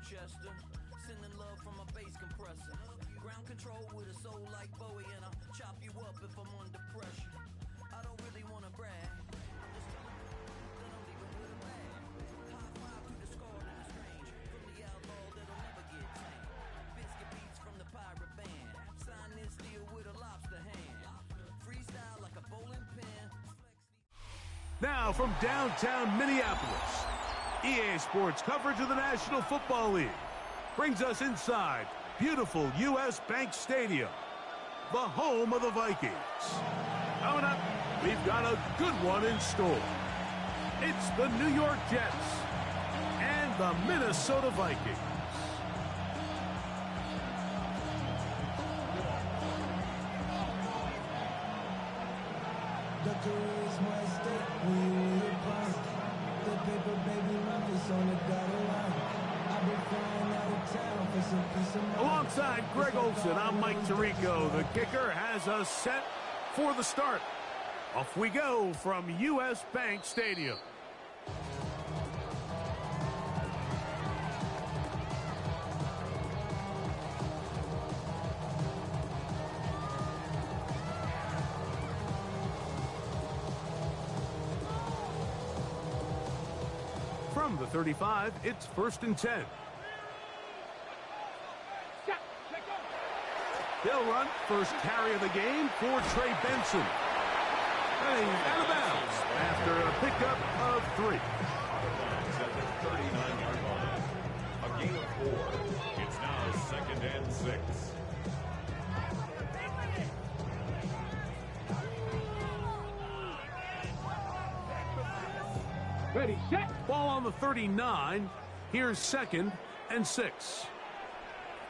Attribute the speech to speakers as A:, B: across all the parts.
A: Chester. Sending love from a bass compressor. Ground control with a soul like Bowie, and I'll chop you up if I'm under pressure. I don't really want to brag. I'm just telling you that I'm leaving with a bag. High five to the scarred and the strange. From the outlaw that'll never get tamed. Biscuit beats from the pirate band. Sign this deal with a lobster hand. Freestyle like a bowling pin.
B: Now from downtown Minneapolis, EA Sports coverage of the National Football League brings us inside beautiful U.S. Bank Stadium, the home of the Vikings. Coming up, we've got a good one in store. It's the New York Jets and the Minnesota Vikings. Alongside Greg Olsen, I'm Mike Tirico. The kicker has us set for the start. Off we go from U.S. Bank Stadium. From the 35, it's 1st and 10. They'll run first carry of the game for Trey Benson. And he's out of bounds after a pickup of 3.
C: At the 39-yard line. A gain of 4. It's now 2nd and 6.
B: Ready, set. Ball on the 39. Here's 2nd and 6.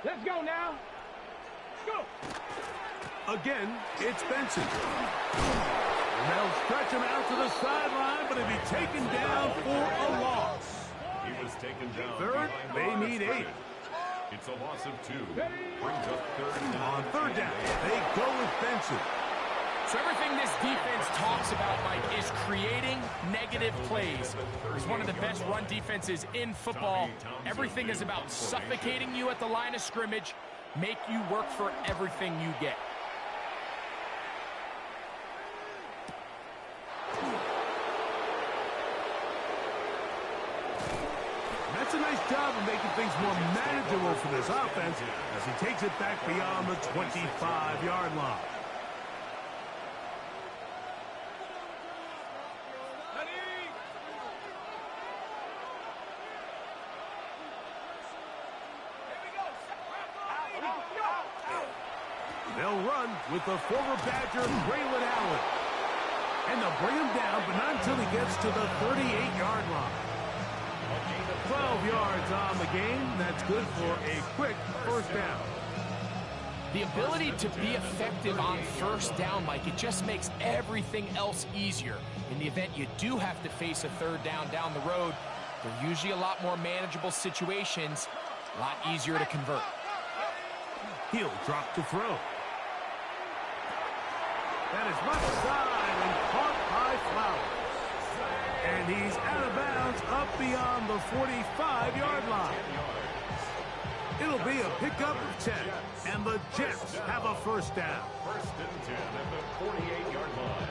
D: Let's go now. Go.
B: Again, it's Benson. They'll stretch him out to the sideline, but he'll be taken down for a loss.
C: He was taken down.
B: Third, they need 8.
C: It's a loss of 2. Brings up 3rd and 9.
B: On 3rd down, they go with Benson.
D: So everything this defense talks about, Mike, is creating negative plays. It's one of the best run defenses in football. Everything is about suffocating you at the line of scrimmage, make you work for everything you get.
B: That's a nice job of making things more manageable for this offense as he takes it back beyond the 25-yard line. They'll run with the former Badger, Braylon Allen. And they'll bring him down, but not until he gets to the 38-yard line. 12 yards on the game. That's good for a quick 1st down.
D: The ability to be effective on 1st down, Mike, it just makes everything else easier. In the event you do have to face a 3rd down the road, they're usually a lot more manageable situations, a lot easier to convert.
B: He'll drop to throw. That is left side and caught by Flowers. And he's out of bounds up beyond the 45-yard line. It'll be a pickup of 10, and the Jets have a 1st down.
C: 1st and 10 at the 48-yard line.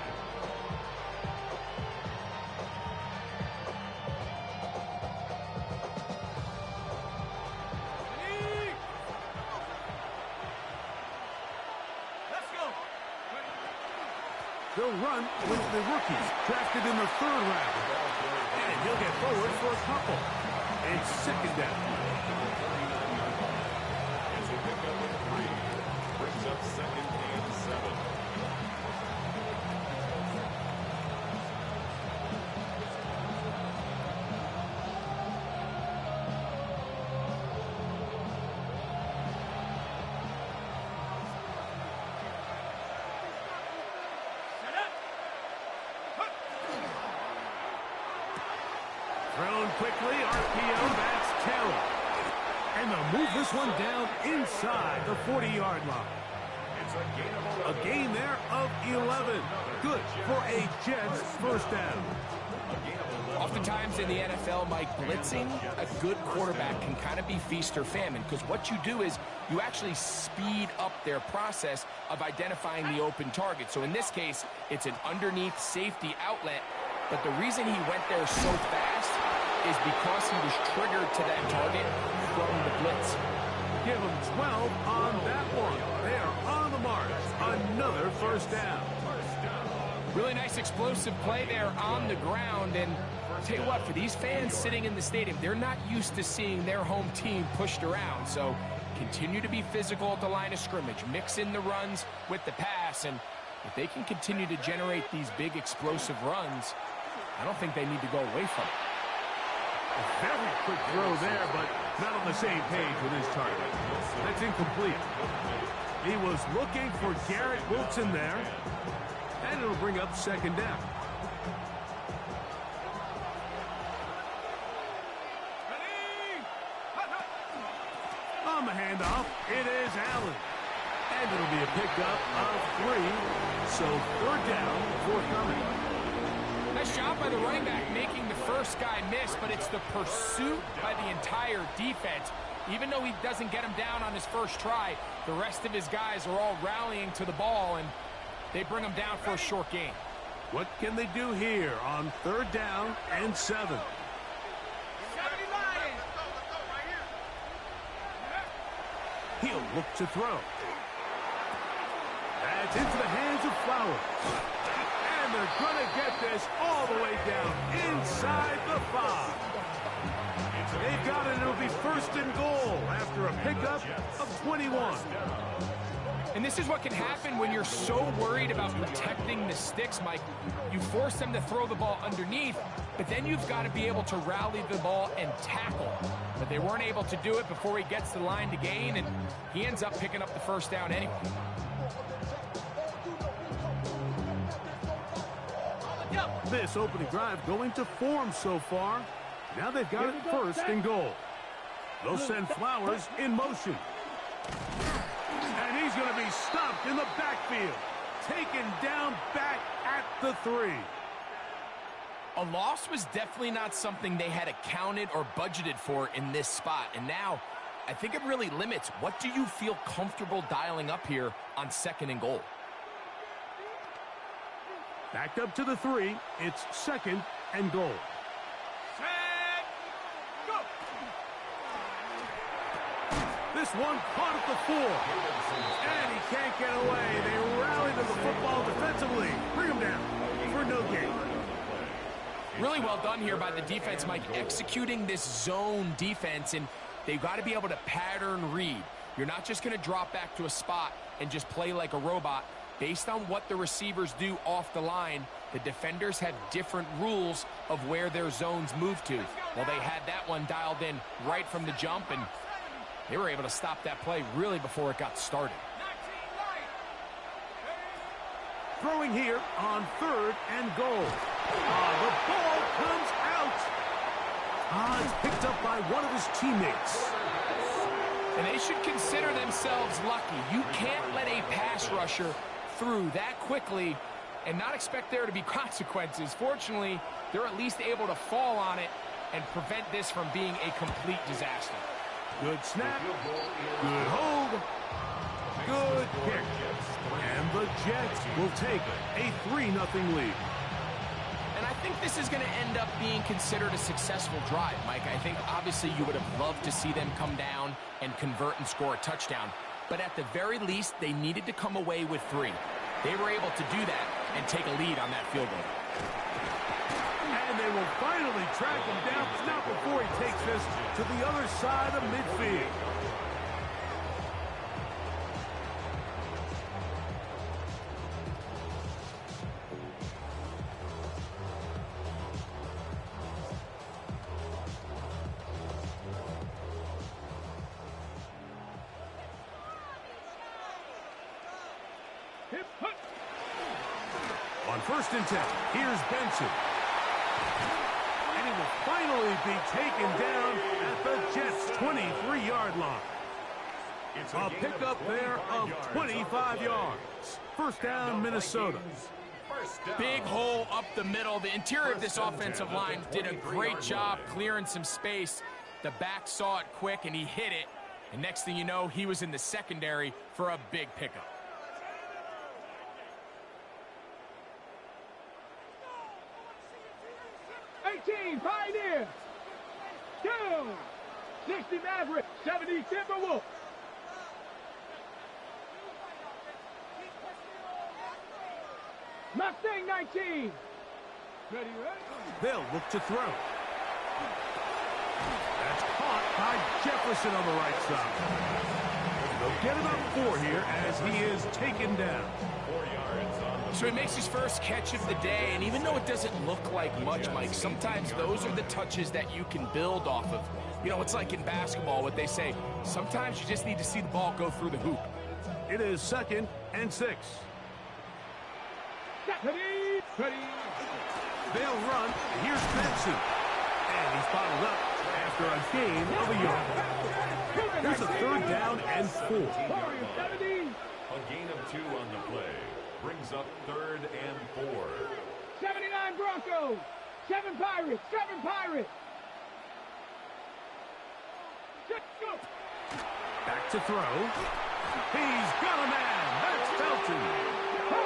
B: They'll run with the rookie, drafted in the 3rd round. And he'll get forward for a couple. It's 2nd down.
C: It's a pickup of 3. Brings up 2nd and 7.
B: Thrown quickly, RPO, that's Taylor. And they'll move this one down inside the 40-yard line. A gain there of 11. Good for a Jets 1st down.
D: Oftentimes in the NFL, Mike, blitzing a good quarterback can kind of be feast or famine, because what you do is you actually speed up their process of identifying the open target. So in this case, it's an underneath safety outlet, but the reason he went there so fast is because he was triggered to that target from the blitz.
B: Give them 12 on that one. They are on the mark. Another first down.
D: Really nice explosive play there on the ground. And I'll tell you what, for these fans sitting in the stadium, they're not used to seeing their home team pushed around. So continue to be physical at the line of scrimmage. Mix in the runs with the pass. And if they can continue to generate these big explosive runs, I don't think they need to go away from it.
B: A very quick throw there, but not on the same page with his target. That's incomplete. He was looking for Garrett Wilson there, and it'll bring up second down. On the handoff, it is Allen. And it'll be a pickup of 3, so third down, forthcoming.
D: Nice job by the running back making the first guy miss, but it's the pursuit by the entire defense. Even though he doesn't get him down on his first try, the rest of his guys are all rallying to the ball, and they bring him down for a short gain.
B: What can they do here on third down and 7? He'll look to throw. That's into the hands of Flowers. And they're going to get this all the way down inside the 5. They've got it. It'll be first and goal after a pickup of 21.
D: And this is what can happen when you're so worried about protecting the sticks, Mike. You force them to throw the ball underneath, but then you've got to be able to rally the ball and tackle. But they weren't able to do it before he gets to the line to gain, and he ends up picking up the first down anyway.
B: This opening drive going to form so far. Now they've got it first and goal. They'll send Flowers in motion. And he's going to be stopped in the backfield. Taken down back at the 3.
D: A loss was definitely not something they had accounted or budgeted for in this spot. And now, I think it really limits, what do you feel comfortable dialing up here on second and goal?
B: Back up to the 3. It's second and goal.
E: Set, go!
B: This one caught at the 4. And he can't get away. They rally to the football defensively. Bring him down for no gain.
D: Really well done here by the defense, Mike, executing this zone defense, and they've got to be able to pattern read. You're not just going to drop back to a spot and just play like a robot. Based on what the receivers do off the line, the defenders have different rules of where their zones move to. Well, they had that one dialed in right from the jump, and they were able to stop that play really before it got started.
B: Throwing here on third and goal. The ball comes out. It's picked up by one of his teammates.
D: And they should consider themselves lucky. You can't let a pass rusher through that quickly and not expect there to be consequences. Fortunately, they're at least able to fall on it and prevent this from being a complete disaster.
B: Good snap, good hold, good kick. And the Jets will take a 3-0 lead.
D: And I think this is going to end up being considered a successful drive, Mike. I think obviously you would have loved to see them come down and convert and score a touchdown. But at the very least, they needed to come away with 3. They were able to do that and take a lead on that field goal.
B: And they will finally track him down, but not before he takes this to the other side of midfield. On first and 10, here's Benson. And he will finally be taken down at the Jets' 23-yard line. A pickup there of 25 yards. First down, Minnesota.
C: First down.
D: Big hole up the middle. The interior of this offensive line did a great job clearing some space. The back saw it quick, and he hit it. And next thing you know, he was in the secondary for a big pickup.
E: Pioneer. 2. 60 Maverick. 70 Timberwolf. Mustang 19. Ready?
B: They'll look to throw. That's caught by Jefferson on the right side. They'll get him up 4 here as he is taken down.
C: 4 yards on the
D: So he makes his first catch of the day, and even though it doesn't look like much, Mike, sometimes those are the touches that you can build off of. You know, it's like in basketball, what they say, sometimes you just need to see the ball go through the hoop.
B: It is 2nd and 6.
E: Ready? Ready?
B: They'll run. Here's Benson. And he's bottled up after a gain of a yard. Here's a 3rd down and 4.
E: Warrior 70.
C: A gain of 2 on the play. Brings up 3rd and 4.
E: 79 Broncos. 7 Pirates. 7 Pirates. Go.
B: Back to throw. He's got a man. That's Felton.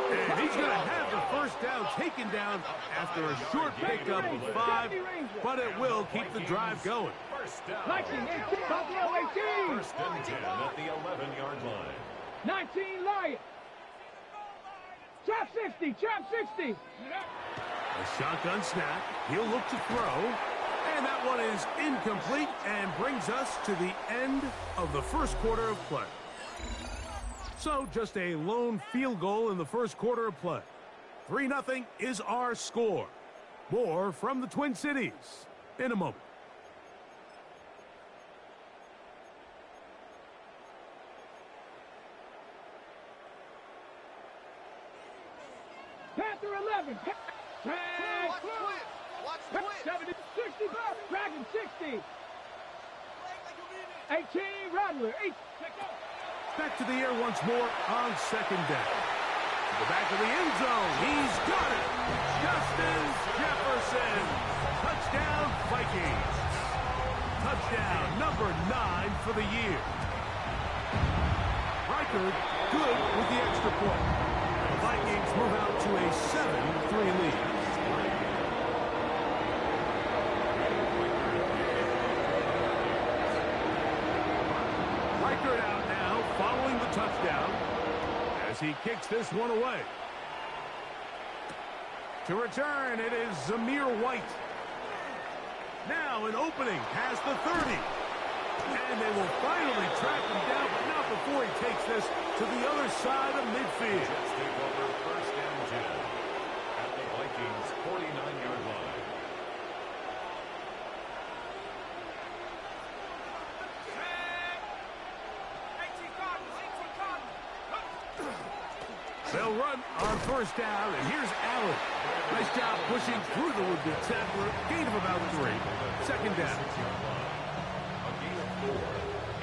B: And he's going to have the first down taken down after a short pickup of 5, but it will keep the drive going.
C: First down.
E: Viking 18. Buffalo 18.
C: First and 10 at the 11-yard line.
E: 19 Lions. Trap 60. Trap 60.
B: A shotgun snap. He'll look to throw. And that one is incomplete and brings us to the end of the first quarter of play. So just a lone field goal in the first quarter of play. 3-0 is our score. More from the Twin Cities in a moment.
E: Panther 11.
F: Watch the twist.
E: 70, 60, Dragon 60. 18, Rattler, 8.
B: Back to the air once more on 2nd down. To the back of the end zone. He's got it. Justin Jefferson. Touchdown, Vikings. Touchdown number 9 for the year. Reichard good with the extra point. The Vikings move out to a 7-3 lead. Reichard out now following the touchdown as he kicks this one away. To return, it is Zamir White. Now an opening past the 30. And they will finally track him down, but not before he takes this to the other side of midfield.
C: Jets take over first and 10 at the Vikings' 49-yard line.
B: They'll run on first down, and here's Allen. Nice job pushing through the would-be tackler. Gain of about 3. 2nd down.
C: A gain of 4.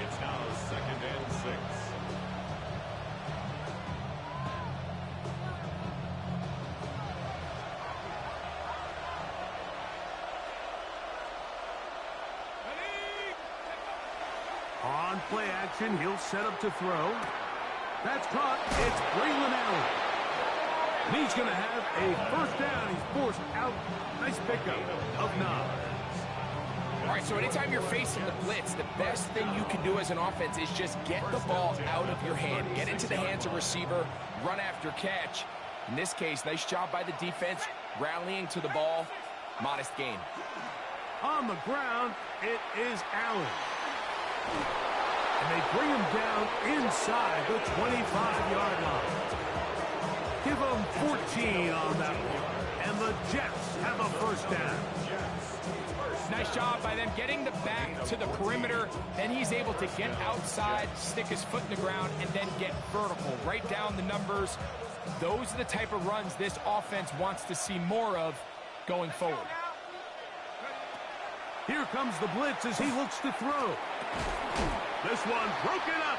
C: It's now 2nd and 6.
B: On play action, he'll set up to throw. That's caught. It's Braylon Allen. And he's going to have a first down. He's forced out. Nice pickup of 9.
D: All right, so anytime you're facing the blitz, the best thing you can do as an offense is just get the ball out of your hand. Get into the hands of receiver, run after catch. In this case, nice job by the defense, rallying to the ball. Modest gain.
B: On the ground, it is Allen. And they bring him down inside the 25-yard line. Give them 14 on that one. And the Jets have a first down.
D: Nice job by them getting the back to the perimeter. Then he's able to get outside, stick his foot in the ground, and then get vertical. Right down the numbers. Those are the type of runs this offense wants to see more of going forward.
B: Here comes the blitz as he looks to throw. This one broken up.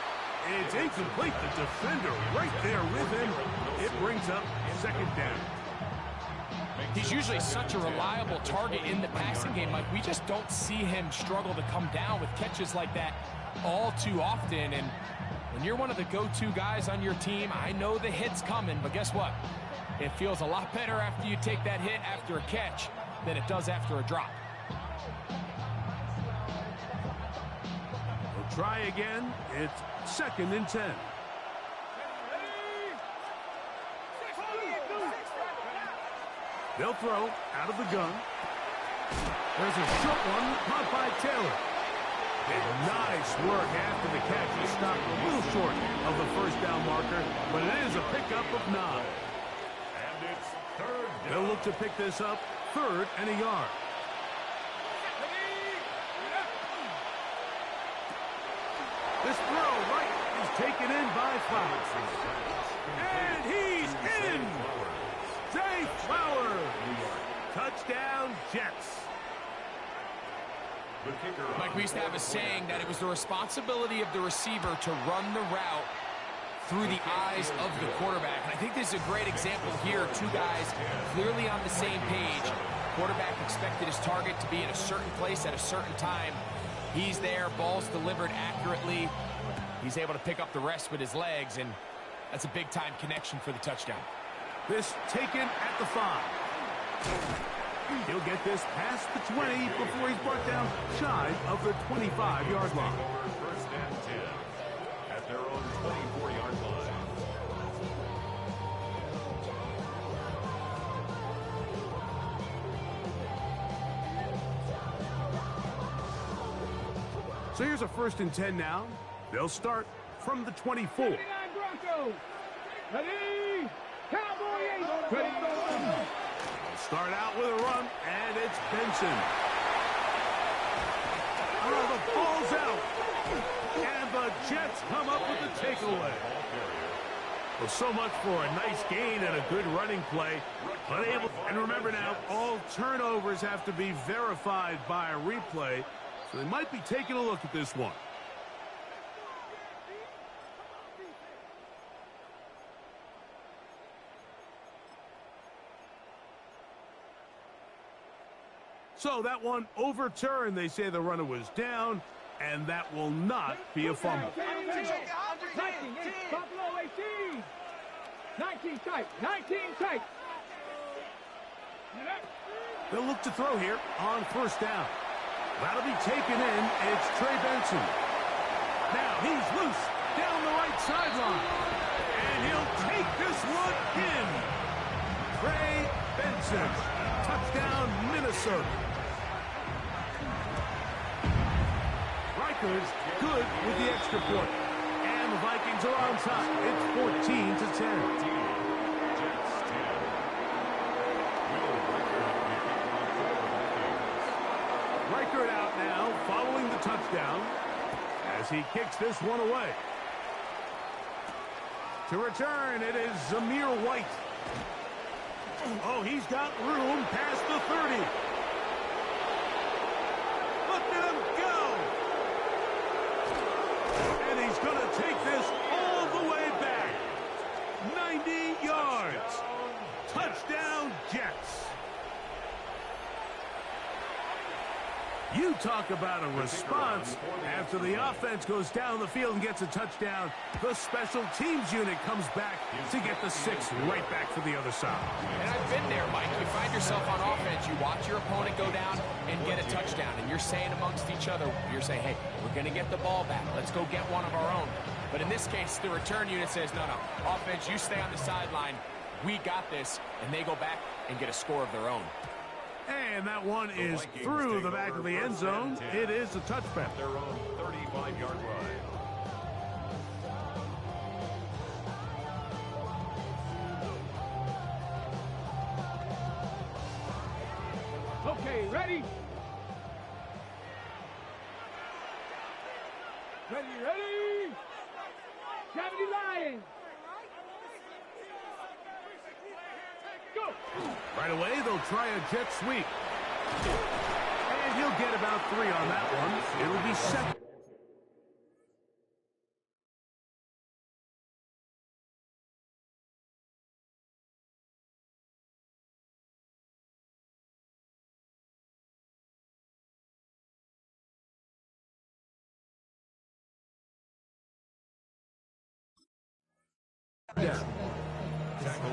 B: It's incomplete. The defender right there with him. It brings up 2nd down.
D: He's usually such a reliable target in the passing game. Like, we just don't see him struggle to come down with catches like that all too often. And when you're one of the go-to guys on your team, I know the hit's coming, but guess what? It feels a lot better after you take that hit after a catch than it does after a drop.
B: We'll try again. It's 2nd and 10. They'll throw out of the gun. There's a short one caught by Taylor. And nice work after the catch. He stopped a little short of the first down marker, but it is a pickup of 9.
C: And it's 3rd down.
B: They'll look to pick this up 3rd and a yard. This throw right is taken in by Flowers. And he's in! Zay Flowers! Touchdown, Jets.
C: The kicker.
D: Mike, we used to have a saying that it was the responsibility of the receiver to run the route through the eyes of the quarterback. And I think this is a great example here. 2 guys clearly on the same page. Quarterback expected his target to be in a certain place at a certain time. He's there, ball's delivered accurately. He's able to pick up the rest with his legs, and that's a big-time connection for the touchdown.
B: This taken at the 5. He'll get this past the 20 before he's brought down shy of the 25-yard line.
C: Over 1st and 10 at their own 24-yard line.
B: So here's a 1st and 10 now. They'll start from the 24.
E: 79 Broncos. Ready? Cowboy 8. Ready to go.
B: Start out with a run, and it's Benson. Oh, the ball's out. And the Jets come up with the takeaway. Well, so much for a nice gain and a good running play. Unable, and remember now, all turnovers have to be verified by a replay, so they might be taking a look at this one. So that one overturned. They say the runner was down, and that will not be a fumble.
E: 19, Buffalo 18. 19 tight. 19 tight.
B: They'll look to throw here on 1st down. That'll be taken in. It's Trey Benson. Now he's loose down the right sideline. And he'll take this one in. Trey Benson. Touchdown, Minnesota. Rikers good with the extra point. And the Vikings are on top. It's 14-10.
C: Jets 10. Will
B: Reichert out now, following the touchdown, as he kicks this one away. To return, it is Zamir White. Oh, he's got room past the 30. Look at him go! And he's going to take this all the way back. 90 yards. Touchdown, Jets. You talk about a response. After the offense goes down the field and gets a touchdown, the special teams unit comes back to get the 6 right back for the other side.
D: And I've been there, Mike. You find yourself on offense, you watch your opponent go down and get a touchdown, and you're saying amongst each other, you're saying, hey, we're going to get the ball back. Let's go get one of our own. But in this case, the return unit says, no, offense, you stay on the sideline. We got this, and they go back and get a score of their own.
B: And that one is through the back of the end zone. It is a touchback.
C: their own 35-yard line.
E: Okay, ready? Ready? 70 Lions. Go.
B: Right away, they'll try a jet sweep. And he'll get about 3 on that one. It'll be 2nd. down.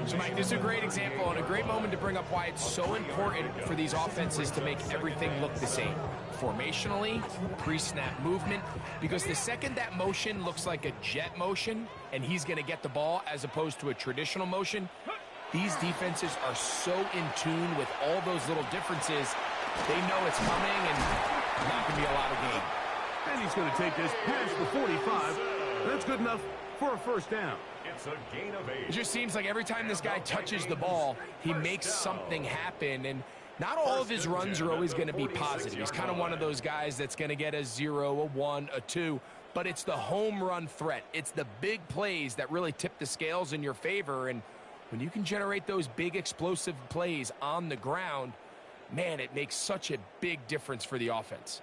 D: So, Mike, this is a great example and a great moment to bring up why it's so important for these offenses to make everything look the same. Formationally, pre-snap movement, because the second that motion looks like a jet motion and he's going to get the ball as opposed to a traditional motion, these defenses are so in tune with all those little differences, they know it's coming and not going to be a lot of gain.
B: And he's going to take this past the 45. That's good enough for a first down.
C: It's a gain of 8.
D: It just seems like every time this guy touches the ball, he makes something happen, and not all of his runs are always going to be positive. He's kind of one of those guys that's going to get a 0, a 1, a 2, but it's the home run threat. It's the big plays that really tip the scales in your favor, and when you can generate those big explosive plays on the ground, man, it makes such a big difference for the offense.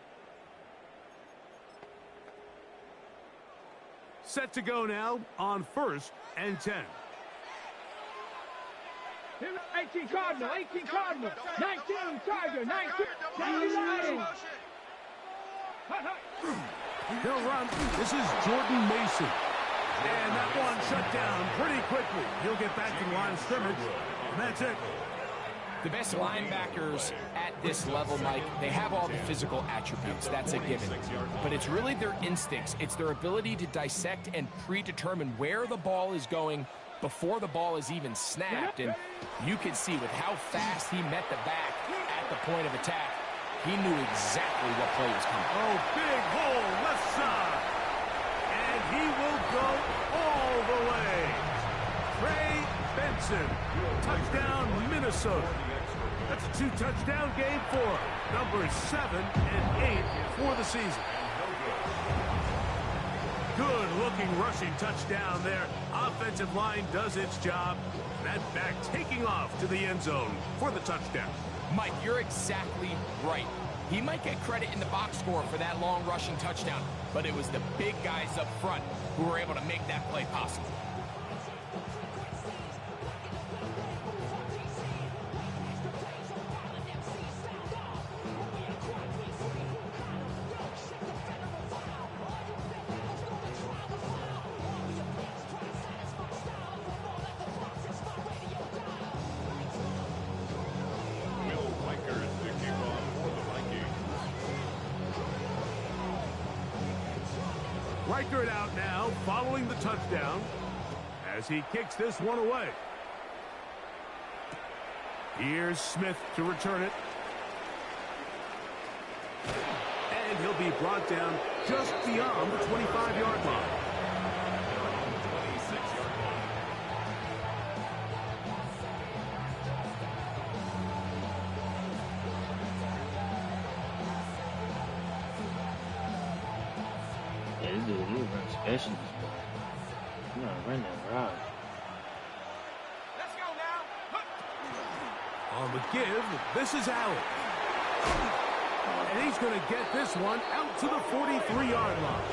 B: Set to go now on 1st and 10.
E: 18 Cardinal, 18 Cardinal, 19 Tiger, 19, 99.
B: He'll run. This is Jordan Mason. And that one shut down pretty quickly. He'll get back to the line of scrimmage, and that's it.
D: The best linebackers at this level, Mike, they have all the physical attributes. That's a given. But it's really their instincts. It's their ability to dissect and predetermine where the ball is going before the ball is even snapped. And you can see with how fast he met the back at the point of attack, he knew exactly what play was coming.
B: Oh, big hole left side. And he will go all the way. Trey Benson. Touchdown, Minnesota. That's a 2-touchdown game for numbers 7 and 8 for the season. Good-looking rushing touchdown there. Offensive line does its job. That back taking off to the end zone for the touchdown.
D: Mike, you're exactly right. He might get credit in the box score for that long rushing touchdown, but it was the big guys up front who were able to make that play possible.
B: Reichert out now, following the touchdown, as he kicks this one away. Here's Smith to return it. And he'll be brought down just beyond the 25-yard line.
F: He was running special. You gotta run that route.
D: Let's go now.
B: On the give, this is Allen. And he's going to get this one out to the 43-yard line.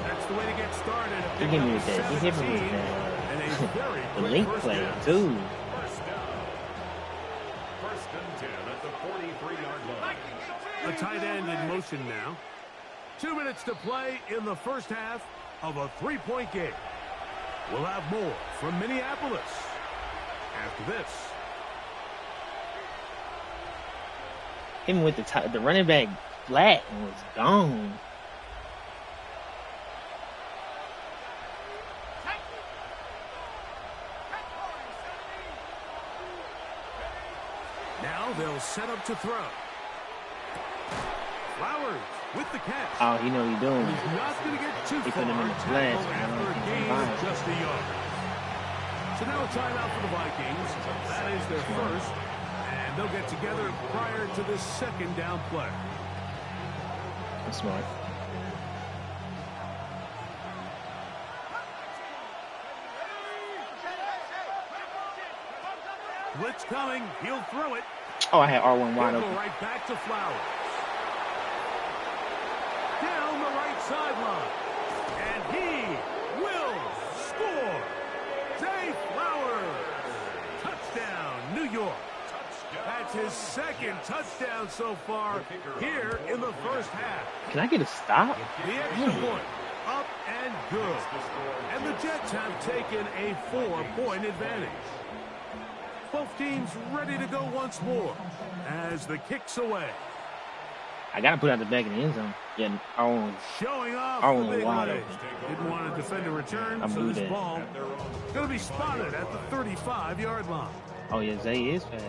B: That's the way to get started.
F: He hit me with that. He hit me with that.
B: And a very
F: The link play, too.
C: First and 10 at the 43-yard line.
B: A tight end in motion now. 2 minutes to play in the first half of a 3-point game. We'll have more from Minneapolis after this.
F: Him with the running back flat and was gone.
B: Now they'll set up to throw. Flowers with the catch.
F: Oh, you know what he's doing.
B: He's not going to get too
F: He
B: far.
F: put him in the flash.
B: After a gain of just a yard. So now a timeout for the Vikings. That is their first. And they'll get together prior to this second down play.
F: That's smart.
B: Blitz coming. He'll throw it.
F: Oh, I had R1 wide
B: He'll
F: open.
B: go right back to Flowers. Down the right sideline. And he will score. Zay Flowers. Touchdown, New York. That's his second touchdown so far here in the first half.
F: Can I get a stop?
B: The extra point. up and good. And the Jets have taken a 4-point advantage. Both teams ready to go once more as the kick's away.
F: I got to put out the back in the end zone. Yeah,
B: Showing off
F: I
B: the
F: don't
B: big
F: know why.
B: leg. Didn't want to defend a return, so this ball going to be spotted at the 35-yard line.
F: Oh, yeah, Zay is fast.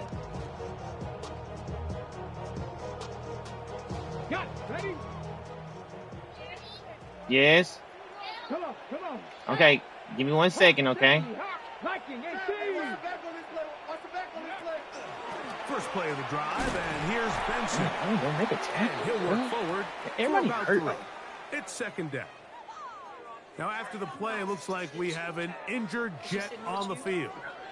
E: Got it. Ready?
F: Yes.
E: Come on, come on.
F: Okay, give me 1 second, okay?
E: Liking 18.
B: First play of the drive, and here's Benson.
F: Oh, don't make a
B: And
F: tackle.
B: he'll work forward for
F: Everybody
B: about
F: hurt.
B: 3. It's second down. Now, after the play, it looks like we have an injured Jet on the field.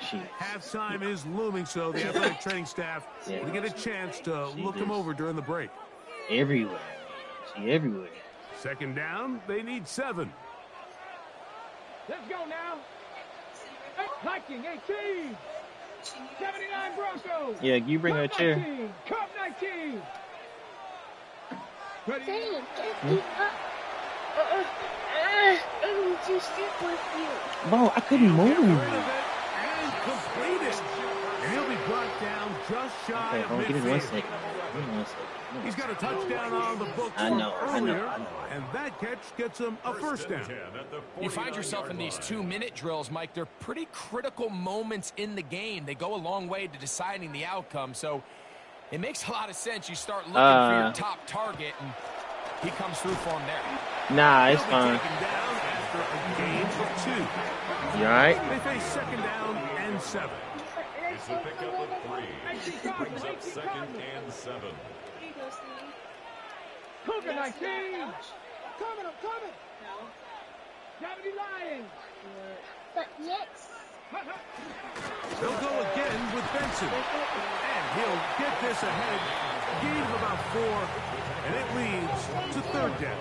F: Shit.
B: Halftime is looming, so the athletic training staff will get a chance to look him over during the break.
F: Everywhere. She everywhere.
B: Second down, they need 7.
E: Let's go now. Liking 18. 79 Broncos.
F: Yeah, you bring her a chair.
E: 19. Cup 19. Ready?
G: Dang, get me up. I'm just stick with you.
F: Bro, I couldn't
B: Get rid
F: move.
B: of it and complete it. And he'll be brought down just shy
F: Okay,
B: of
F: hold on, give me 1
B: midfield.
F: second. Give me 1 second.
B: He's got a touchdown on the books
F: I
B: from
F: know,
B: earlier,
F: I know.
B: and that catch gets him a first down.
D: You find yourself in these 2-minute drills, Mike. They're pretty critical moments in the game. They go a long way to deciding the outcome, so it makes a lot of sense. You start looking for your top target, and he comes through for him there.
F: Nah, it's
B: He'll be
F: fine.
B: taken down after a gain of 2.
F: You alright?
B: They face second down and 7.
C: It's a pickup of 3. Brings up second and 7.
E: Cougar 19. I'm coming. Gravity Lions.
G: But yes.
B: They'll go again with Benson. And he'll get this ahead. Gain of about 4, and it leads to third down.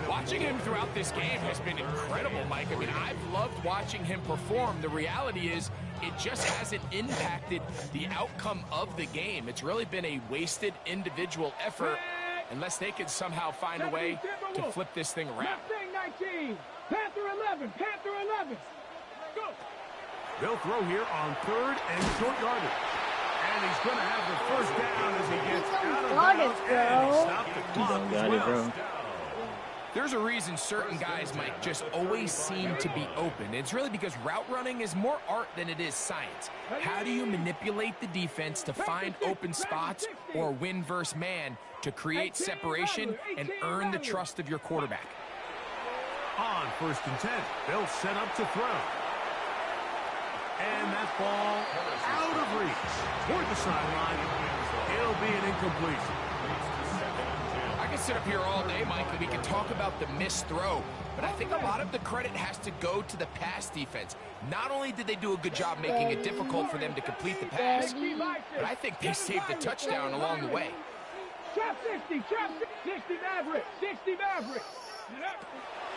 D: Watching him throughout this game has been incredible, Mike. I mean, I've loved watching him perform. The reality is it just hasn't impacted the outcome of the game. It's really been a wasted individual effort unless they can somehow find a way to flip this thing around.
E: Mustang 19. Panther 11. Panther 11. Go.
B: They'll throw here on third and short yardage. And he's going to have the first down as he gets out of bounds. And he stopped the clock as well.
D: There's a reason certain guys, Mike, just always seem to be open. It's really because route running is more art than it is science. How do you manipulate the defense to find open spots or win versus man to create separation and earn the trust of your quarterback?
B: On first and 10, they'll set up to throw. And that ball out of reach toward the sideline. It'll be an incompletion.
D: I can sit up here all day, Mike, and we can talk about the missed throw, but I think a lot of the credit has to go to the pass defense. Not only did they do a good job making it difficult for them to complete the pass, but I think they saved the touchdown along the way.
E: Trap 60. Trap 60 Maverick. 60 Maverick.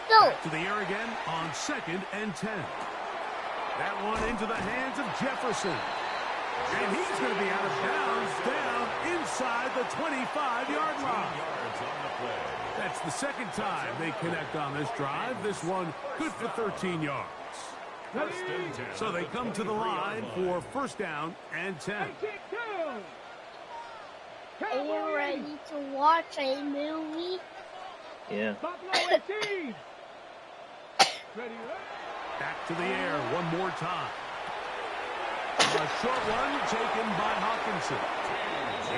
G: Go.
B: Back to the air again on second and 10. That one into the hands of Jefferson. And he's going to be out of bounds down inside the 25-yard line. That's the second time they connect on this drive. This one good for 13 yards. So they come to the line for first down and 10.
G: Are you ready to watch a movie?
F: Yeah.
E: Buffalo 18. Ready,
B: Back to the air one more time. A short one taken by Hawkinson.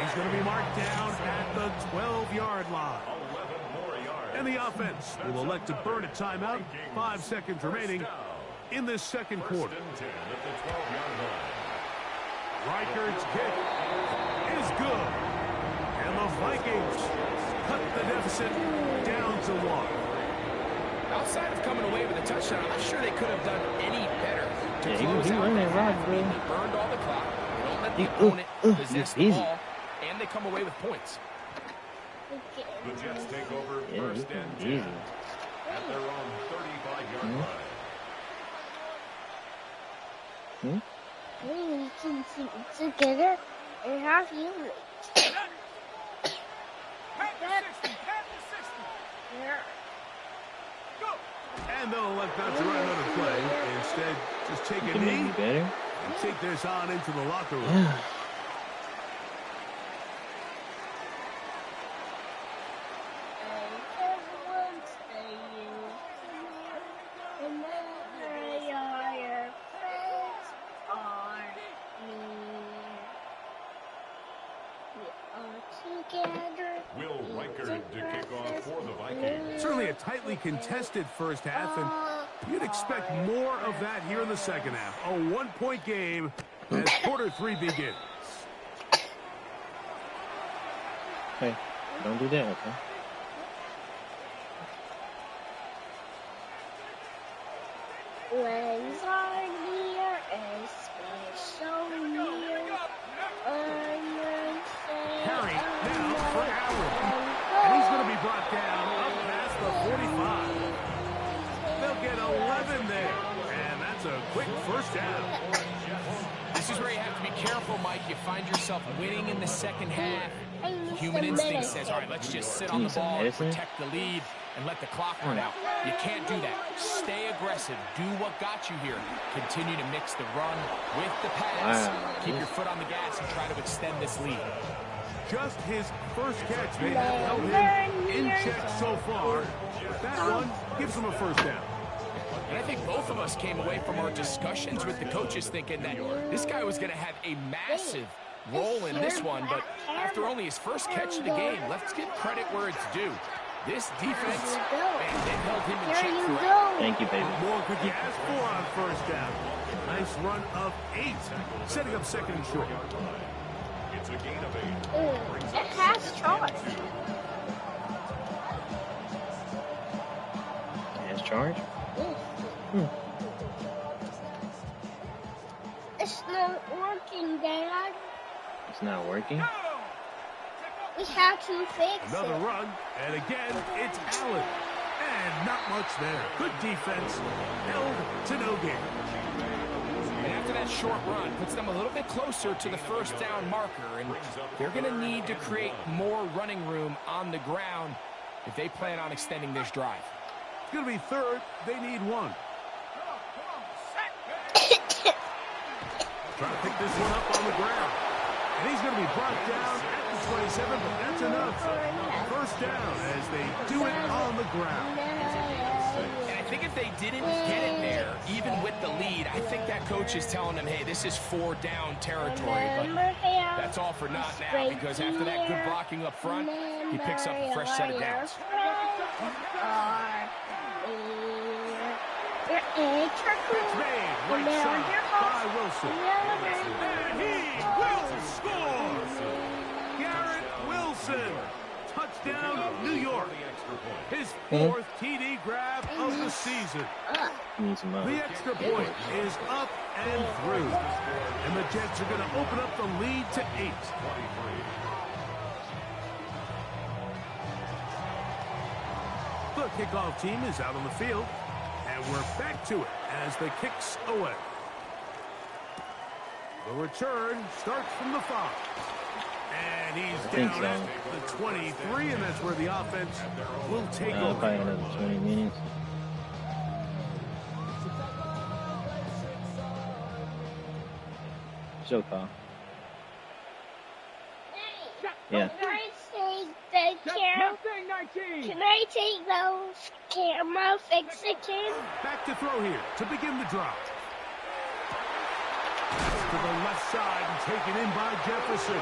B: He's going to be marked down at the 12-yard line. And the offense will elect to burn a timeout. 5 seconds remaining in this second quarter. Reichard's kick is good. And the Vikings cut the deficit down to 1.
D: Outside of coming away with a touchdown, I'm not sure they could have done any better to
F: Yeah,
D: close
F: he
D: out
F: running
D: that
F: right,
D: half.
F: bro.
D: They burned all the clock. They don't let the
F: He-
D: opponent possess
F: he's
D: the
F: easy.
D: ball, and they come away with points.
C: The Jets take over
F: Yeah,
C: first
F: he's
C: and
F: easy.
C: 10 at their own 35-yard line.
G: We can sing together and have humans.
E: Panther 60. Panther 60.
G: Yeah.
B: And they'll elect not to run another play. Instead, just take a knee and take this on into the locker room.
F: Yeah.
C: Will Reichard to kick off for the Vikings.
B: Certainly a tightly contested first half, and you'd expect more of that here in the second half. A one-point game as quarter 3 begins.
F: Hey, don't do that, okay?
G: When's our near, especially near,
B: Harry now for Allen. And he's going to be brought down up past the 45. They'll get 11 there. And that's a quick first down.
D: This is where you have to be careful, Mike. You find yourself winning in the second half. Human instinct says, all right, let's just sit on the ball and protect the lead and let the clock run out. You can't do that. Stay aggressive. Do what got you here. Continue to mix the run with the pass. Keep your foot on the gas and try to extend this lead.
B: Just his first catch. They have held him in check so far. That one gives him a first down.
D: And I think both of us came away from our discussions with the coaches thinking that this guy was going to have a massive role in this one, but after only his first catch of the game, let's give credit where it's due. This defense, man, they held him in check throughout.
F: Thank you, baby.
B: What more could you ask for on first down? Nice run of 8, setting up second and short.
C: It's a gain of 8.
G: It has charge.
F: It has charge?
G: It's not working, Dad.
F: It's not working?
G: We have to fix
B: Another
G: it.
B: run, and again, it's Allen. And not much there. Good defense, held to no gain.
D: And after that short run, puts them a little bit closer to the first down marker, and they're going to need to create more running room on the ground if they plan on extending this drive.
B: It's going to be third. They need 1. Trying to pick this one up on the ground. And he's going to be brought down at the 27, but that's enough. First down as they do it on the ground.
D: And I think if they didn't get it there, even with the lead, I think that coach is telling them, hey, this is 4 down territory. But that's all for naught now, because after that good blocking up front, he picks up a fresh set of downs.
B: It's made, right side by Wilson. And he will score! Garrett Wilson, touchdown New York. His 4th TD grab of the season. The extra point is up and through. And the Jets are going to open up the lead to 8. The kickoff team is out on the field. And we're back to it as the kick's away. The return starts from the 5. And he's down at the 23, and that's where the offense will take over.
F: Probably another 20 minutes. Show call. Yeah.
G: Can I take the camera? Can I take those camera fixicans?
B: Back to throw here to begin the drive. To the left side and taken in by Jefferson.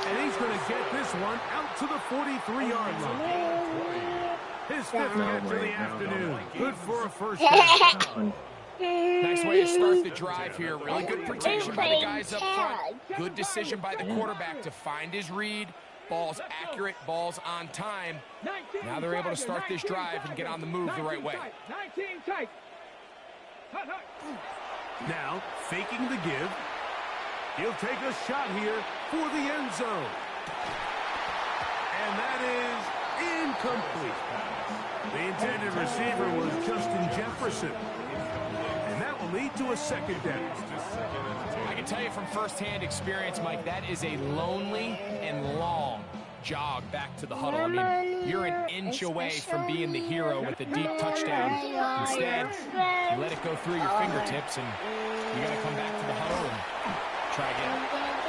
B: And he's going to get this one out to the 43-yard line. His 5th catch of the afternoon. Good for a first down.
D: Nice way to start the drive here. Really good protection by the guys up front. Good decision by the quarterback to find his read. Ball's accurate, ball's on time. Now they're able to start this drive and get on the move the right way.
B: Now, faking the give. He'll take a shot here for the end zone. And that is incomplete. The intended receiver was Justin Jefferson. And that will lead to a second down.
D: I can tell you from firsthand experience, Mike, that is a lonely and long jog back to the huddle. I mean, you're an inch away from being the hero with a deep touchdown. Instead, you let it go through your fingertips, and you got to come back to the huddle and try again.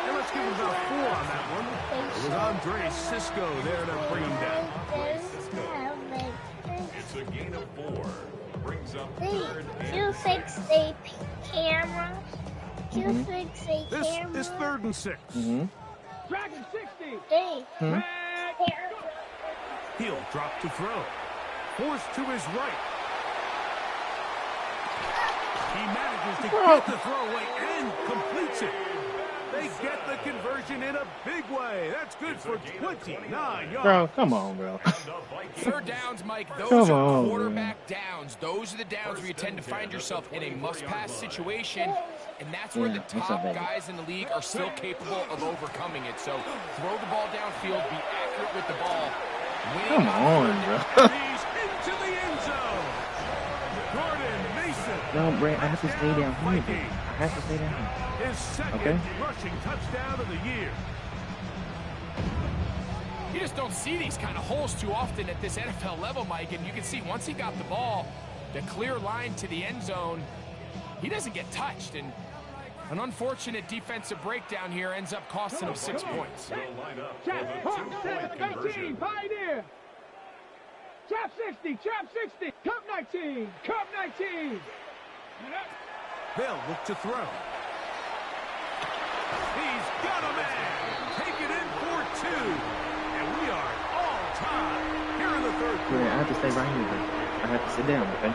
B: And let's give him about 4 on that one. It was Andre Cisco there to bring him down.
C: It's a gain of 4. Brings up
G: Hey,
C: 3rd and
G: 260 camera. 260 camera.
B: This is 3rd and 6.
E: Dragon 60.
G: Hey,
B: He'll drop to throw. Forced to his right. He manages to get the throwaway and completes it. They get the conversion in a big way. That's good for 29 yards.
F: Bro, come on, bro.
D: Third downs, Mike, those are quarterback downs. Those are the downs where you tend to find yourself in a must-pass situation, and that's where the top guys in the league are still capable of overcoming it. So throw the ball downfield, be accurate with the ball.
F: Come on, bro.
B: He's into the end zone. Gordon Mason.
F: No, Bray, I have to stay down here, dude.
B: Viking.
F: I have to stay down here.
B: His second rushing touchdown of the year.
D: You just don't see these kind of holes too often at this NFL level, Mike, and you can see once he got the ball, the clear line to the end zone, he doesn't get touched, and an unfortunate defensive breakdown here ends up costing him 6 points.
C: will line up for
E: Trap,
C: the
E: Hawk,
C: 2-point
E: 19,
C: conversion.
E: Pioneer. Trap 60, Trap 60. Cup 19, Cup 19.
B: They'll look to throw. He's got a man. Take it in for 2. And we are all tied here in the 3rd
F: Bray,
B: quarter.
F: I have to stay right here, bro. I have to sit down, okay?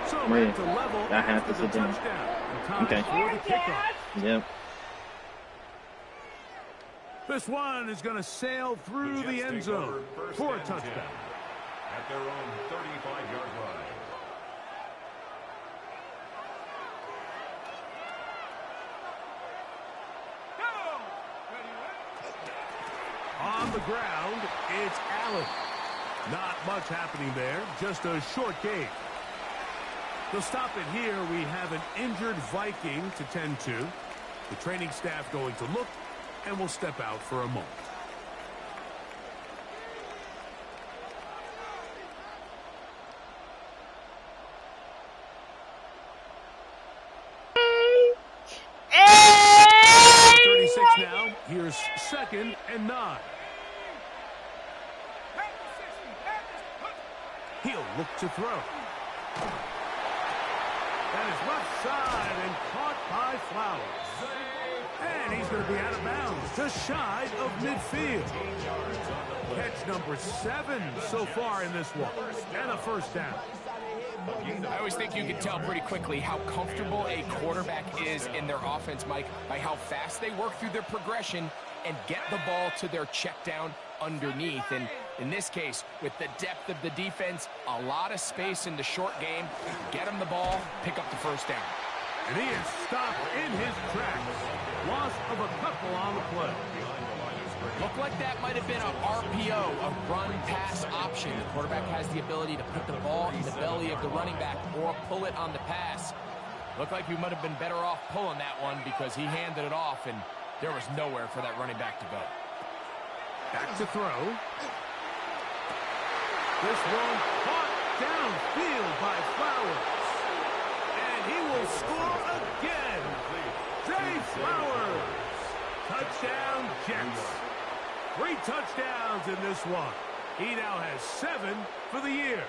B: So
F: Maria,
B: back to level
F: I have
B: after
F: to
B: the
F: sit down.
B: touchdown. And time
F: Okay.
B: for the kickoff.
F: Yep.
B: This one is going to sail through the end zone for a touchdown.
C: At their own 35-yard line.
B: On the ground, it's Allen. Not much happening there, just a short gain. To stop it here, we have an injured Viking to tend to. The training staff going to look, and will step out for a moment.
G: hey.
B: 36 now. Here's 2nd and 9. He'll look to throw. That is left side and caught by Flowers. And he's going to be out of bounds, just shy of midfield. Catch number 7 so far in this one, and a first down.
D: I always think you can tell pretty quickly how comfortable a quarterback is in their offense, Mike, by how fast they work through their progression and get the ball to their check down underneath. And in this case, with the depth of the defense, a lot of space in the short game, get him the ball, pick up the first down.
B: And he is stopped in his tracks. Loss of a couple on the play.
D: Looked like that might have been an RPO, a run-pass option. The quarterback has the ability to put the ball in the belly of the running back or pull it on the pass. Looked like he might have been better off pulling that one because he handed it off, and there was nowhere for that running back to go.
B: Back to throw. This one caught downfield by Flowers. And he will score again. Zay Flowers. Touchdown, Jets. 3 touchdowns in this one. He now has 7 for the year.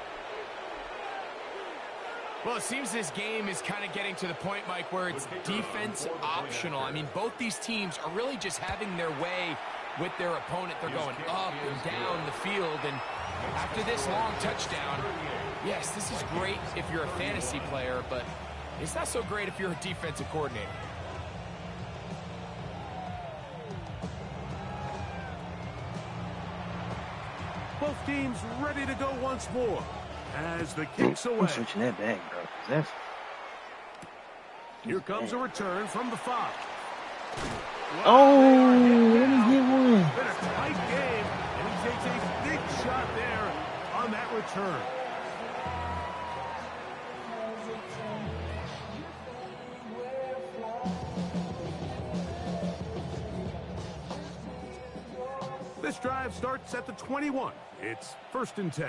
D: Well, it seems this game is kind of getting to the point, Mike, where it's defense optional. I mean, both these teams are really just having their way with their opponent. They're going up and down the field, and after this long touchdown, yes, this is great if you're a fantasy player, but it's not so great if you're a defensive coordinator.
B: Both teams ready to go once more as the kick's away.
F: I'm switching that back, bro. That's...
B: Here comes a return from the 5.
F: Oh, let me get one.
B: Been a tight game, and he takes a big shot there on that return. This drive starts at the 21. It's 1st and 10.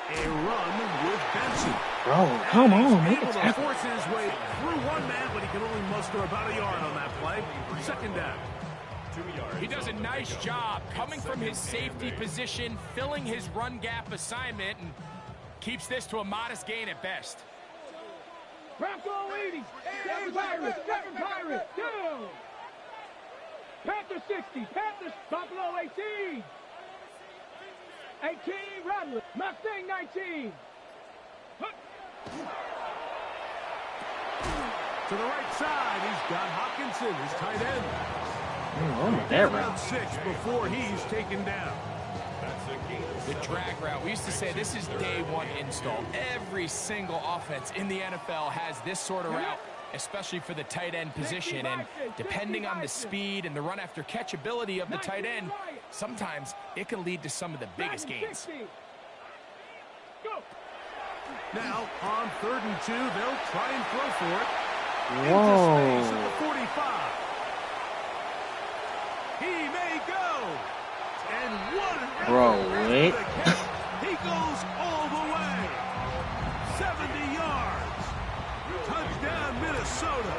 B: A run with Benson.
F: Bro, come on, make a
B: Able to
F: tackle.
B: force his way through one man, but he can only muster about a yard on that play. 2nd down.
C: 2 yards.
D: He does a nice job coming from his safety position, filling his run gap assignment, and keeps this to a modest gain at best.
E: Bronco 80. Seven Pirates. Down. Panther 60. Panthers. Buffalo 18. 18. Rattlers. Mustang 19.
B: To the right side, he's got Hockenson, his tight end.
F: There,
B: About 6 before he's taken down.
D: The drag route. We used to say this is day one install. Every single offense in the NFL has this sort of route, especially for the tight end position. And depending on the speed and the run after catch ability of the tight end, sometimes it can lead to some of the biggest gains.
B: Now, on 3rd and 2, they'll try and throw for it.
F: Whoa.
B: Into space at the 45. He may go. And what an
F: Bro,
B: effort
F: wait.
B: after the catch. He goes all the way. 70 yards. Touchdown, Minnesota.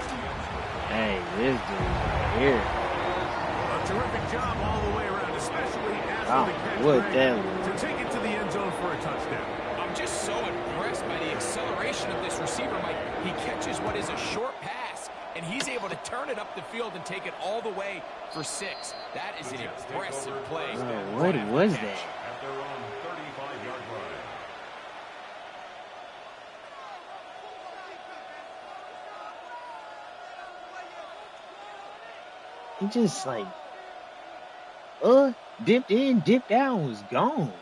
F: Hey, this dude right here.
B: A terrific job all the way around, especially after
F: Wow,
B: the catch
F: what
B: ran
F: that
B: to take it to the end zone for a touchdown.
D: I'm just so impressed by the acceleration of this receiver, Mike. He catches what is a short pass, and he's able to turn it up the field and take it all the way for 6. That is an impressive play.
F: Bro, what was that?
C: At their own 35-yard line.
F: He just like, dipped in, dipped out, was gone.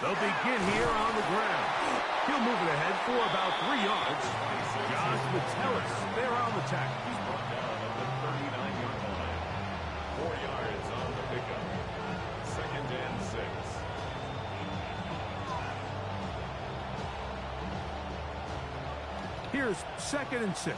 B: They'll begin here on the ground. He'll move it ahead for about 3 yards. Josh Metellus there on the tackle.
C: He's brought down at the 39-yard line. 4 yards on the pickup. 2nd and 6.
B: Here's 2nd and 6.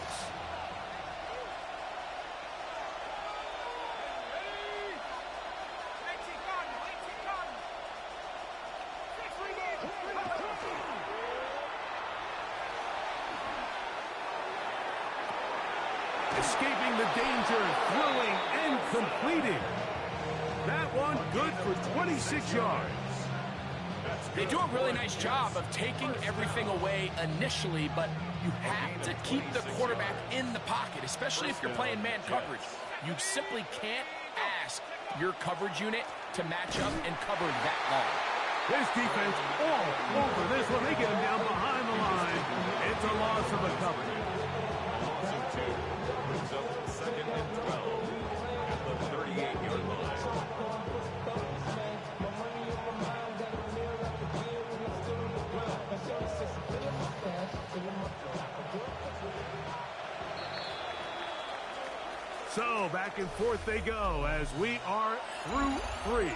B: Escaping the danger, throwing and completing. That one good for 26 yards.
D: They do a really nice job of taking everything away initially, but you have to keep the quarterback in the pocket, especially if you're playing man coverage. You simply can't ask your coverage unit to match up and cover that long.
B: This defense all over this one. They get him down behind the line. It's a loss of a cover.
C: Loss of 2 brings up 2nd and 12 at the 38-yard line.
B: So back and forth they go as we are through 3.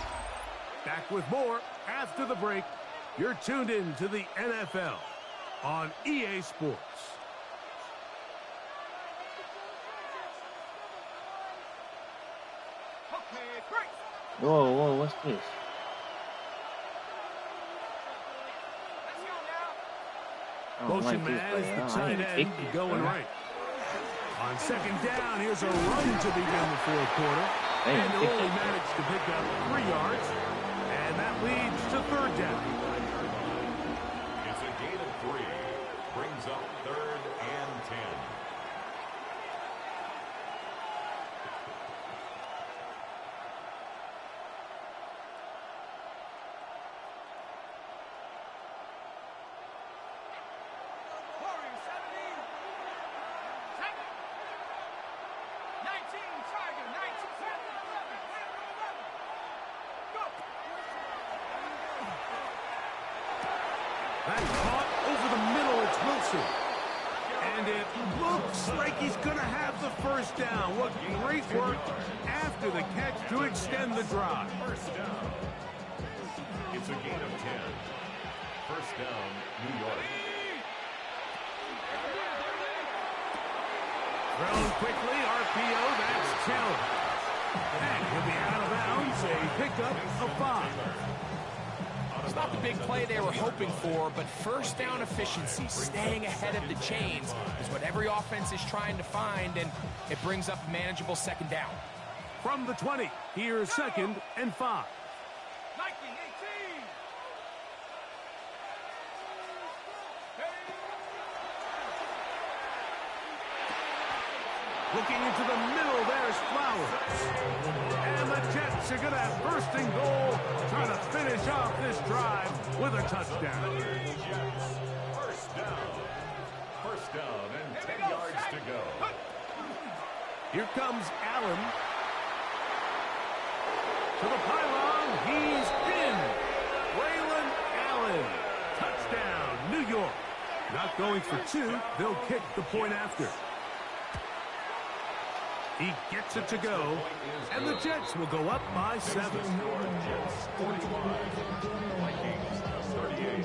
B: Back with more after the break. You're tuned in to the NFL on EA Sports.
F: Whoa, what's this? I don't
B: Motion
F: like this
B: man
F: play.
B: is the
F: I
B: tight
F: ain't
B: end
F: picked it,
B: going
F: bro.
B: right. On 2nd down, here's a run to begin the 4th quarter.
F: They ain't
B: And
F: picked
B: only
F: it.
B: managed to pick up 3 yards. And that leads to 3rd down.
C: It's a gain of 3. Brings up 3rd and 10.
B: That caught over the middle. It's Wilson. And it looks like he's going to have the 1st down. What great work after the catch to extend the drive.
C: 1st down. It's a gain of 10. First down, New York.
B: Thrown quickly, RPO, that's Taylor. And he'll be out of bounds, a pickup of 5.
D: It's not the big play they were hoping for, but first down efficiency, staying ahead of the chains, is what every offense is trying to find, and it brings up a manageable second down.
B: From the 20, here's 2nd and 5. Looking into the middle, there's Flowers. And the Jets are going to have first and goal, trying to finish off this drive with a touchdown.
C: First down and 10 yards to go.
B: Here comes Allen. To the pylon, he's in. Braylon Allen. Touchdown, New York. Not going for 2, they'll kick the point after. He gets it to go, and the Jets will go up by 7.
C: Jets 45. Vikings 38.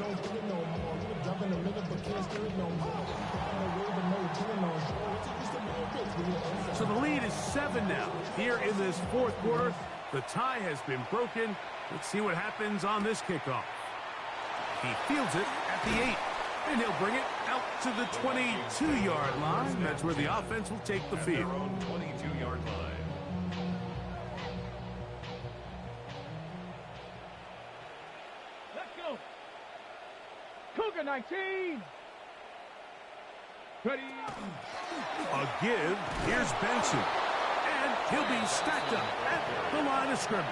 B: So the lead is 7 now. Here in this 4th quarter, the tie has been broken. Let's see what happens on this kickoff. He fields it at the 8, and he'll bring it out to the 22-yard line. That's where the offense will take the field.
C: 22-yard line.
E: Let's go. Cougar 19. Ready.
B: A give. Here's Benson. And he'll be stacked up at the line of scrimmage.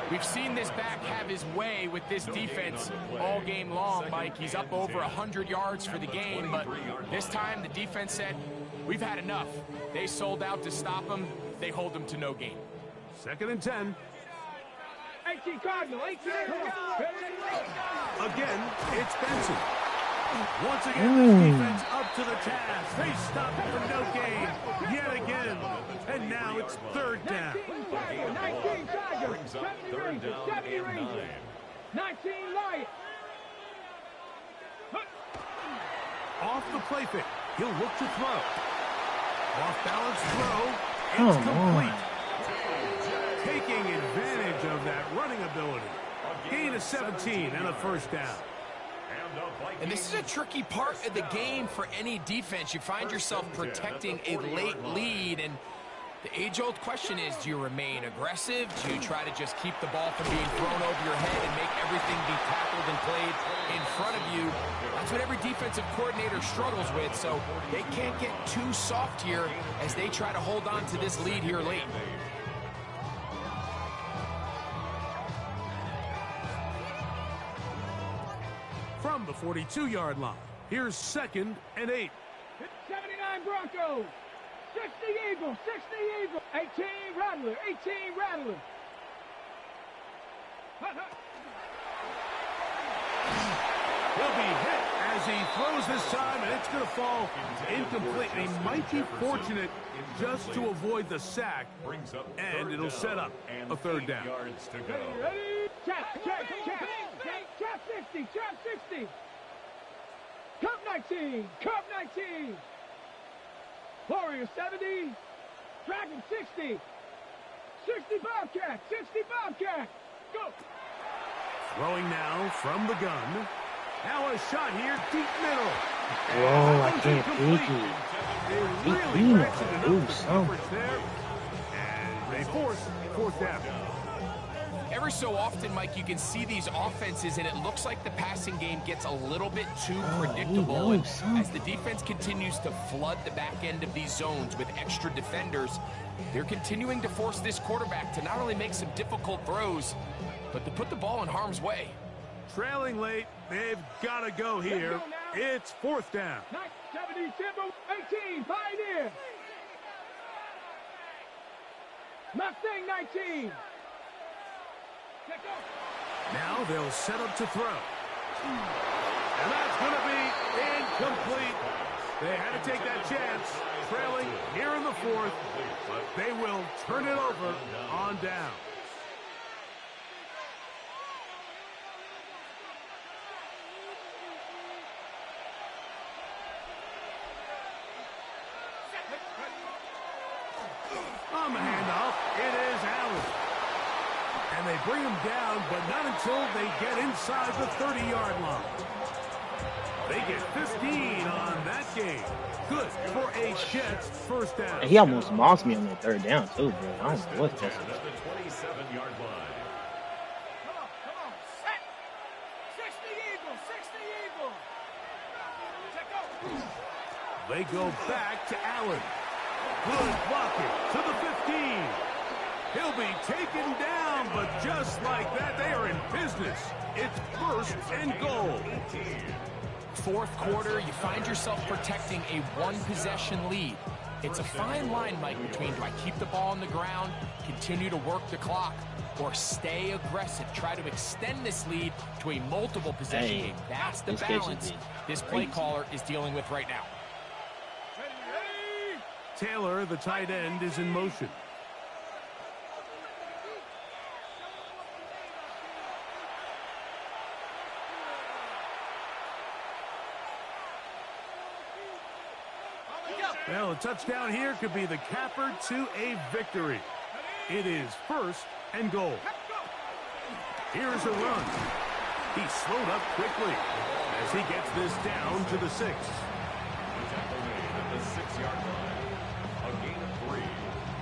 D: We've seen this back have his way with this defense all game long, Mike. He's up over 100 yards for the game, but this time the defense said, we've had enough. They sold out to stop him. They hold him to no gain.
B: 2nd and 10.
E: 18 Cardinal, 18.
B: Again, it's Benson. Once again, the defense up to the task. They stop it for no gain yet again. And now it's 3rd down.
E: 19 Tiger,
C: Brings up 3rd down
E: 70
C: and 9.
E: Rangers, 19 Lions.
B: Off the play fake. He'll look to throw. Off balance throw. It's complete. Taking advantage of that running ability. Gain of 17 and a first down.
D: And this is a tricky part of the game for any defense. You find yourself protecting a late lead, and the age-old question is, do you remain aggressive? Do you try to just keep the ball from being thrown over your head and make everything be tackled and played in front of you? That's what every defensive coordinator struggles with, so they can't get too soft here as they try to hold on to this lead here late.
B: From the 42-yard line, here's 2nd and 8.
E: 79 Broncos, 60 Eagles, 60 Eagles, 18 Rattler, 18 Rattler.
B: He'll be hit as he throws this time, and it's going to fall incomplete. He might be fortunate just to avoid the sack, and it'll set up a 3rd down.
C: Yards to go.
E: Ready? Chap 60, chap 60. Cup 19, Cup 19. Warrior 70, Dragon 60. 60 Bobcat, 60 Bobcat. Go.
B: Throwing now from the gun. Now a shot here, deep middle.
F: Whoa, I can't beat you.
B: They really ratcheted up the coverage there. And they force 4th down.
D: Every so often, Mike, you can see these offenses, and it looks like the passing game gets a little bit too predictable. And as the defense continues to flood the back end of these zones with extra defenders, they're continuing to force this quarterback to not only make some difficult throws, but to put the ball in harm's way.
B: Trailing late, they've got to go here. It's 4th down.
E: 70 Timber, 18 Pioneer. Mustang 19.
B: Now they'll set up to throw. And that's going to be incomplete. They had to take that chance, trailing here in the 4th, but they will turn it over on down. On the handoff, it is Allen. And they bring him down, but not until they get inside the 30-yard line. They get 15 on that game. Good for a Jets first down.
F: He almost mossed me on that third down, too, bro. I don't know what's this.
C: At the 27-yard line.
E: Come on, set. 60 Eagles, 60 Eagles. Check out.
B: They go back to Allen. Good blocking to the 15. He'll be taken down, but just like that, they are in business. It's first and goal.
D: Fourth quarter, you find yourself protecting a one-possession lead. It's a fine line, Mike, between do I keep the ball on the ground, continue to work the clock, or stay aggressive, try to extend this lead to a multiple possession game. That's the balance this play caller is dealing with right now.
B: Taylor, the tight end, is in motion. Well, a touchdown here could be the capper to a victory. It is first and goal. Here's a run. He slowed up quickly as he gets this down to the 6.
C: Tackle made at the 6-yard line. A gain of 3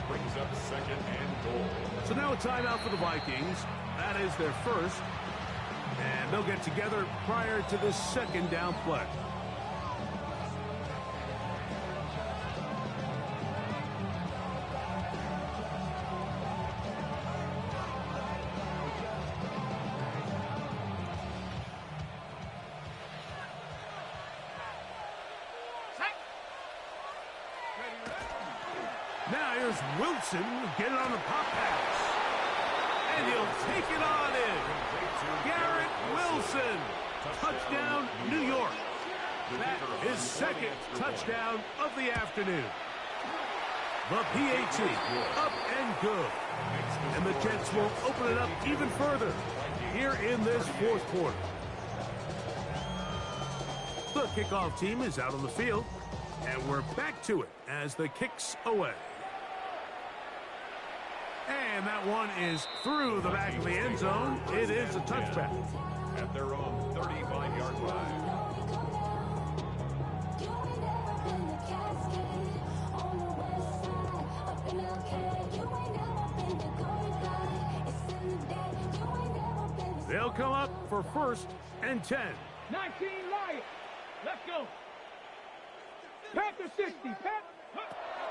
C: brings up second and goal.
B: So now a timeout for the Vikings. That is their first. And they'll get together prior to the second down play. Now here's Wilson, get it on the pop pass. And he'll take it on in. Garrett Wilson, touchdown, New York. That is second touchdown of the afternoon. The PAT, up and good. And the Jets will open it up even further here in this fourth quarter. The kickoff team is out on the field, and we're back to it as the kick's away. And that one is through the back of the end zone. It is a touchback.
C: At their own 35-yard line.
B: They'll come up for first and 10.
E: 19 Lions. Let's go. Panther 60.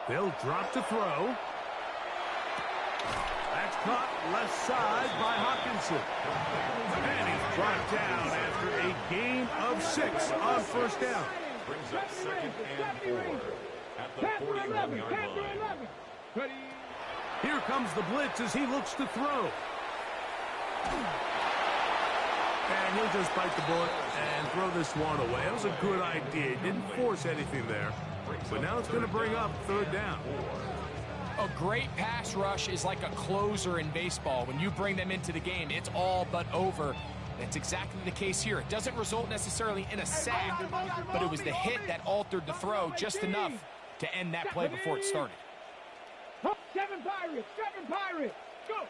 B: They'll drop to throw. That's caught left side by Hawkinson. And he's brought down after a gain of 6 on first down.
C: Brings up second and 4 at the 41-yard line.
B: Here comes the blitz as he looks to throw. And he'll just bite the bullet and throw this one away. It was a good idea. Didn't force anything there. But now it's going to bring up third down.
D: A great pass rush is like a closer in baseball. When you bring them into the game, it's all but over. That's exactly the case here. It doesn't result necessarily in a sack, but it was the hit that altered the throw just enough to end that play before it started.
E: 7 Pirates, go!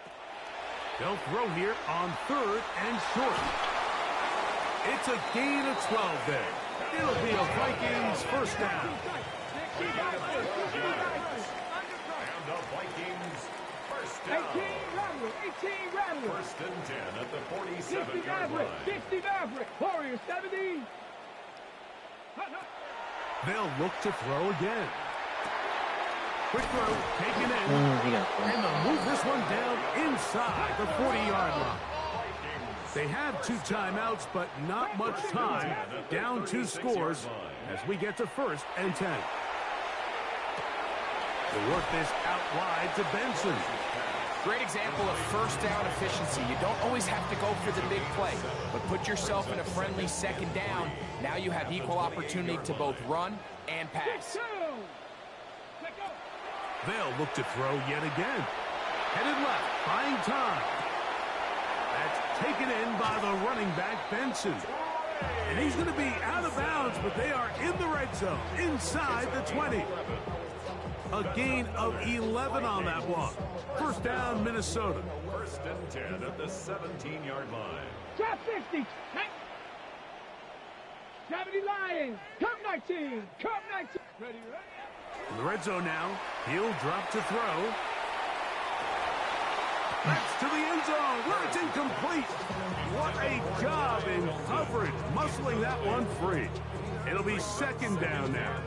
B: They'll throw here on third and short. It's a gain of 12 there. It'll be a Vikings first down.
C: And the Vikings first down.
E: 18 Rattler.
C: First and 10 at the 47-yard line.
E: 60 Maverick. Warriors 70.
B: They'll look to throw again. Quick throw, taken in. And they'll move this one down inside the 40-yard line. They have 2 timeouts, but not much time. Down 2 scores as we get to first and 10. They work this out wide to Benson.
D: Great example of first down efficiency. You don't always have to go for the big play, but put yourself in a friendly second down. Now you have equal opportunity to both run and pass.
B: They'll look to throw yet again. Headed left, buying time. That's taken in by the running back, Benson. And he's going to be out of bounds, but they are in the red zone, inside the 20. A gain of 11 on that block. First down, Minnesota.
C: First and 10 at the 17-yard line.
E: Drop 50. 70 Lions. Come 19. Come 19. Ready.
B: In the red zone now. He'll drop to throw. That's to the end zone where it's incomplete. What a job in coverage, muscling that one free. It'll be second down now.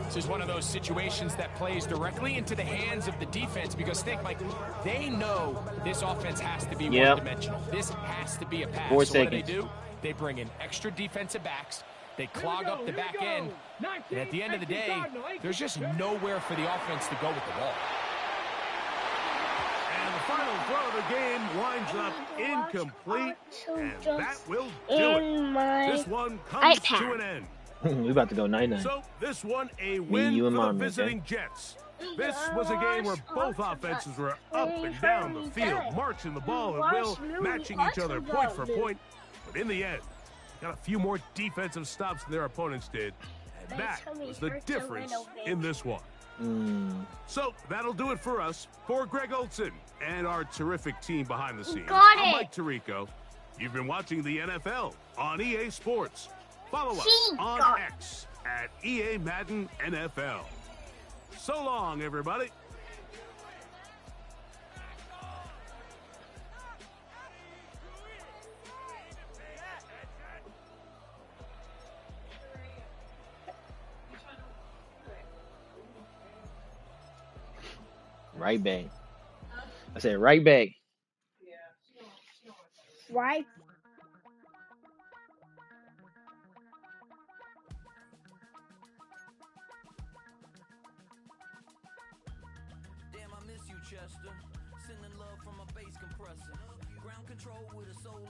D: This is one of those situations that plays directly into the hands of the defense because think, Mike, they know this offense has to be one-dimensional. This has to be a pass.
F: 4
D: so
F: seconds.
D: what do? They bring in extra defensive backs. They clog up the back end. And at the end of the day, there's just nowhere for the offense to go with the ball.
B: And the final throw of the game winds up incomplete. And that will do it. This one comes to an end.
F: We about to go 9-9.
B: So this one a win
F: you and
B: for the
F: Mom,
B: visiting Jets. This was a game where both offenses were up and down the field, marching the ball at will, matching each other point for point. But in the end, got a few more defensive stops than their opponents did. And that was the difference in this one. So that'll do it for us. For Greg Olson and our terrific team behind the scenes, I'm Mike Tirico. You've been watching the NFL on EA Sports. Follow us on X at EA Madden NFL. So long, everybody.
F: Right back. I said right back.
G: Right.
A: Damn, I miss you, Chester. Sending love from a bass compressor. Ground control with a soul.